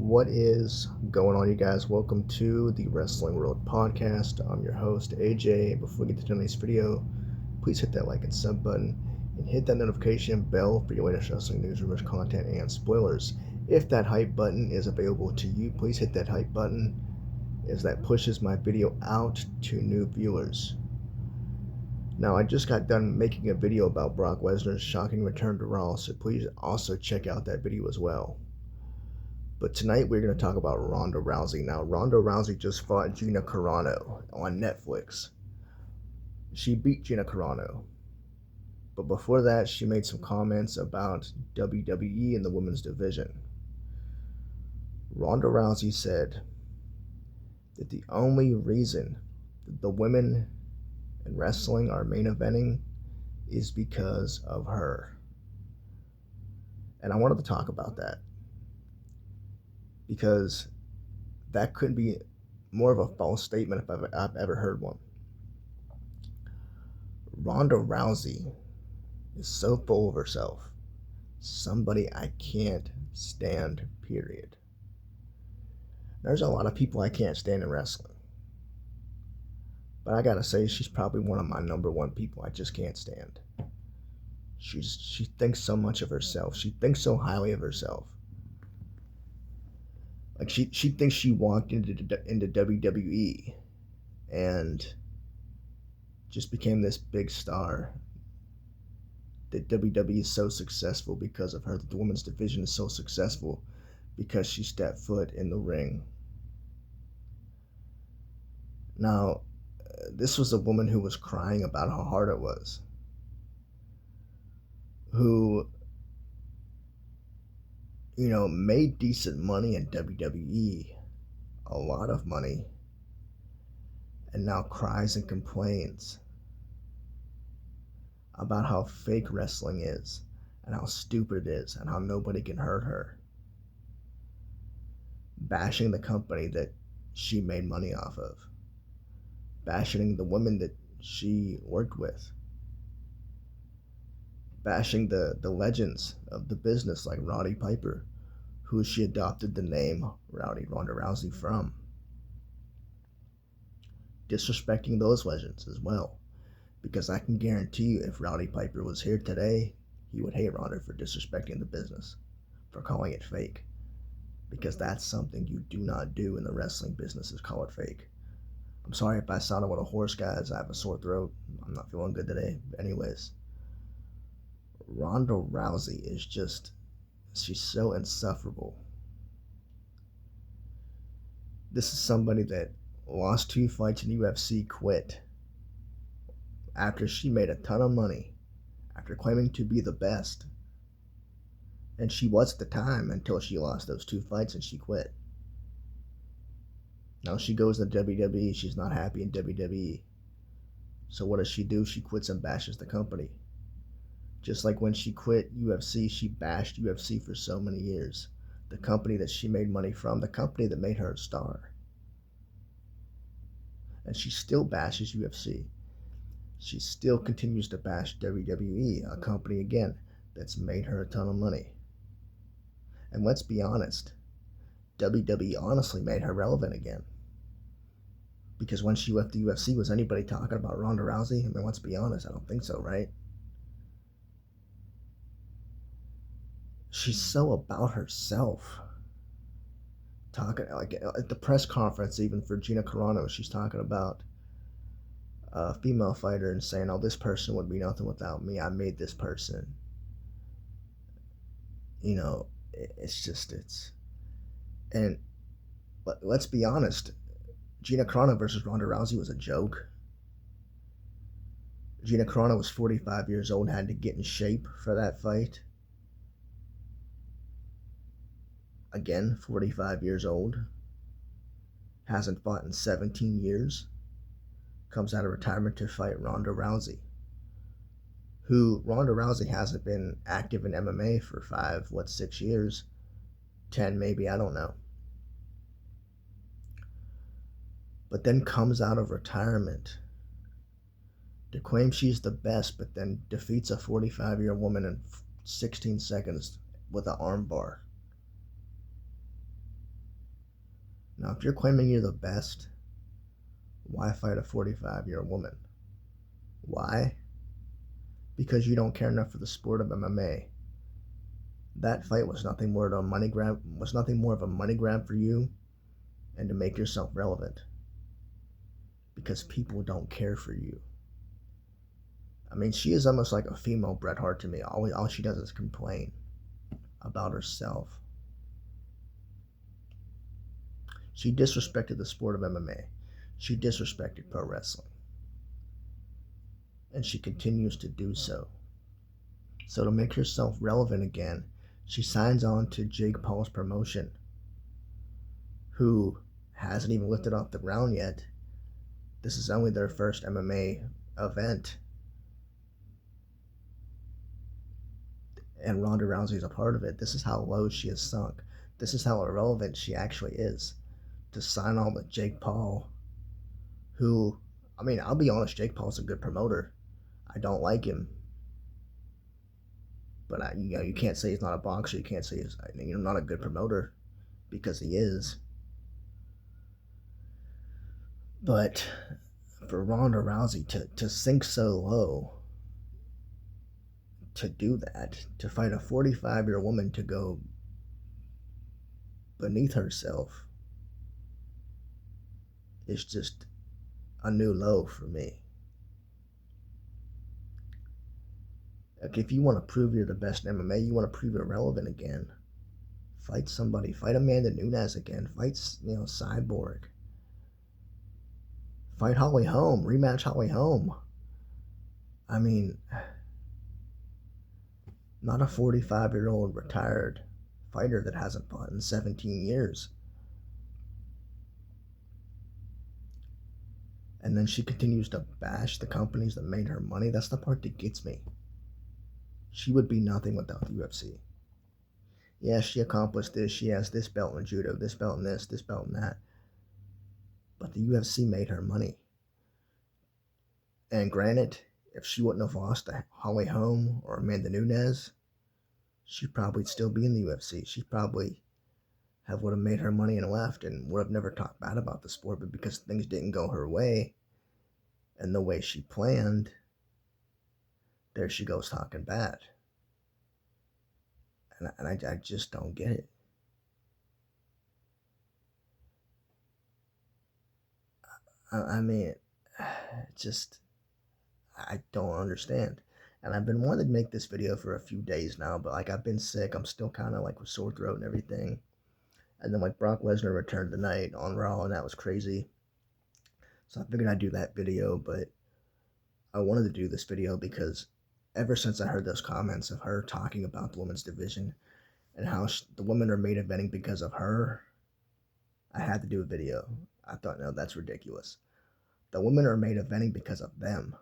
What is going on, you guys? Welcome to the Wrestling World Podcast. I'm your host, AJ. Before we get to tonight's video, please hit that like and sub button and hit that notification bell for your latest wrestling news, rumors, content, and spoilers. If that hype button is available to you, please hit that hype button as that pushes my video out to new viewers. Now, I just got done making a video about Brock Lesnar's shocking return to Raw, so please also check out that video as well. But tonight we're going to talk about Ronda Rousey. Now, Ronda Rousey just fought Gina Carano on Netflix. She beat Gina Carano. But before that, she made some comments about WWE and the women's division. Ronda Rousey said that the only reason that the women in wrestling are main eventing is because of her. And I wanted to talk about that, because that could be more of a false statement if I've ever heard one. Ronda Rousey is so full of herself. Somebody I can't stand, period. There's a lot of people I can't stand in wrestling. But I gotta say, she's probably one of my number one people I just can't stand. She thinks so much of herself. She thinks so highly of herself. Like she thinks she walked into WWE and just became this big star. That WWE is so successful because of her. That the women's division is so successful because she stepped foot in the ring. Now, this was a woman who was crying about how hard it was. Who, made decent money in WWE, a lot of money, and now cries and complains about how fake wrestling is and how stupid it is and how nobody can hurt her, bashing the company that she made money off of, bashing the women that she worked with, bashing the legends of the business like Roddy Piper, who she adopted the name Ronda Rousey from. Disrespecting those legends as well, because I can guarantee you if Roddy Piper was here today, he would hate Ronda for disrespecting the business, for calling it fake, because that's something you do not do in the wrestling business, is call it fake. I'm sorry if I sounded like a horse, guys. I have a sore throat. I'm not feeling good today. But anyways, Ronda Rousey is she's so insufferable. This is somebody that lost 2 fights in UFC, quit after she made a ton of money, after claiming to be the best. And she was at the time until she lost those 2 fights and she quit. Now she goes to WWE, she's not happy in WWE. So what does she do? She quits and bashes the company. Just like when she quit UFC, she bashed UFC for so many years. The company that she made money from, the company that made her a star. And she still bashes UFC. She still continues to bash WWE, a company, again, that's made her a ton of money. And let's be honest, WWE honestly made her relevant again. Because when she left the UFC, was anybody talking about Ronda Rousey? I mean, let's be honest, I don't think so, right? She's so about herself. Talking, like at the press conference, even for Gina Carano, she's talking about a female fighter and saying, oh, this person would be nothing without me. I made this person. And let's be honest, Gina Carano versus Ronda Rousey was a joke. Gina Carano was 45 years old, had to get in shape for that fight. Again, 45 years old. Hasn't fought in 17 years. Comes out of retirement to fight Ronda Rousey. Ronda Rousey hasn't been active in MMA for 6 years? 10 maybe, I don't know. But then comes out of retirement to claim she's the best, but then defeats a 45-year-old woman in 16 seconds with an armbar. Now, if you're claiming you're the best, why fight a 45-year-old woman? Why? Because you don't care enough for the sport of MMA. That fight was nothing more of a money grab for you and to make yourself relevant. Because people don't care for you. I mean, she is almost like a female Bret Hart to me. All she does is complain about herself. She disrespected the sport of MMA. She disrespected pro wrestling. And she continues to do so. So to make herself relevant again, she signs on to Jake Paul's promotion, who hasn't even lifted off the ground yet. This is only their first MMA event. And Ronda Rousey is a part of it. This is how low she has sunk. This is how irrelevant she actually is. To sign on with Jake Paul, who, I mean, I'll be honest, Jake Paul's a good promoter. I don't like him. But you can't say he's not a boxer. You can't say he's not a good promoter, because he is. But for Ronda Rousey to sink so low, to do that, to fight a 45-year-old woman to go beneath herself, is just a new low for me. Like, if you want to prove you're the best in MMA, you want to prove you're relevant again, fight somebody. Fight Amanda Nunes again. Fight, Cyborg. Fight Holly Holm. Rematch Holly Holm. I mean, not a 45-year-old retired fighter that hasn't fought in 17 years. And then she continues to bash the companies that made her money. That's the part that gets me. She would be nothing without the UFC. Yeah, she accomplished this. She has this belt in judo, this belt in this belt in that. But the UFC made her money. And granted, if she wouldn't have lost to Holly Holm or Amanda Nunes, she'd probably still be in the UFC. She probably would have made her money and left, and would have never talked bad about the sport. But because things didn't go her way and the way she planned, there she goes talking bad. And I just don't get it. I mean, I don't understand. And I've been wanting to make this video for a few days now, but I've been sick. I'm still kind of with sore throat and everything. And then Brock Lesnar returned tonight on Raw, and that was crazy. So I figured I'd do that video, but I wanted to do this video because ever since I heard those comments of her talking about the women's division and how the women are main eventing because of her, I had to do a video. I thought, no, that's ridiculous. The women are main eventing because of them.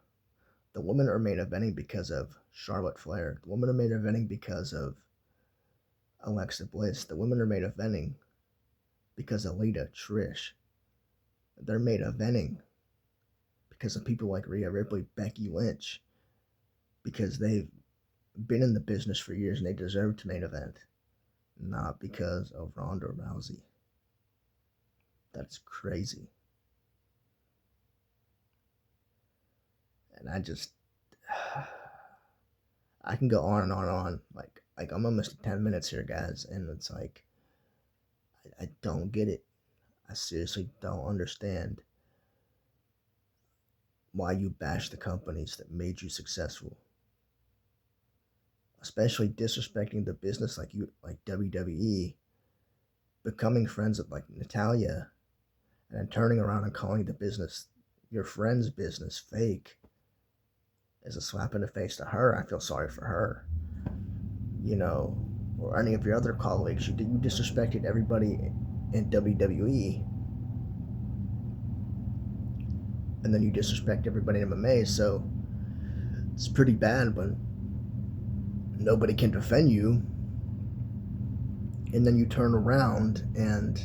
The women are main eventing because of Charlotte Flair. The women are main eventing because of Alexa Bliss. The women are main eventing because of Lita, Trish. They're main eventing because of people like Rhea Ripley, Becky Lynch, because they've been in the business for years and they deserve to main event, not because of Ronda Rousey. That's crazy. And I can go on and on and on. I'm almost at 10 minutes here, guys, and it's I don't get it. I seriously don't understand why you bash the companies that made you successful. Especially disrespecting the business like WWE, becoming friends with Natalia, and then turning around and calling the business, your friend's business, fake, is a slap in the face to her. I feel sorry for her. Or any of your other colleagues. You disrespected everybody in WWE, and then you disrespect everybody in MMA, so it's pretty bad when nobody can defend you, and then you turn around and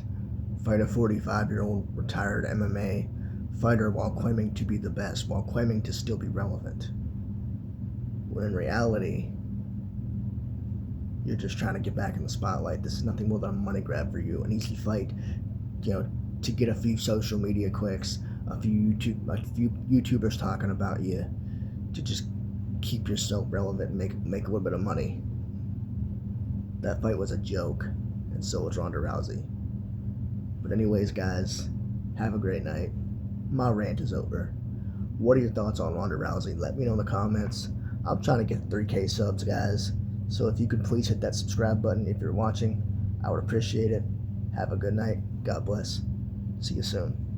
fight a 45-year-old retired MMA fighter while claiming to be the best, while claiming to still be relevant, when in reality, you're just trying to get back in the spotlight. This is nothing more than a money grab for you, an easy fight, to get a few social media clicks, a few YouTubers talking about you, to just keep yourself relevant and make a little bit of money. That fight was a joke, and so was Ronda Rousey. But anyways, guys, have a great night. My rant is over. What are your thoughts on Ronda Rousey? Let me know in the comments. I'm trying to get 3K subs, guys. So if you could please hit that subscribe button if you're watching, I would appreciate it. Have a good night. God bless. See you soon.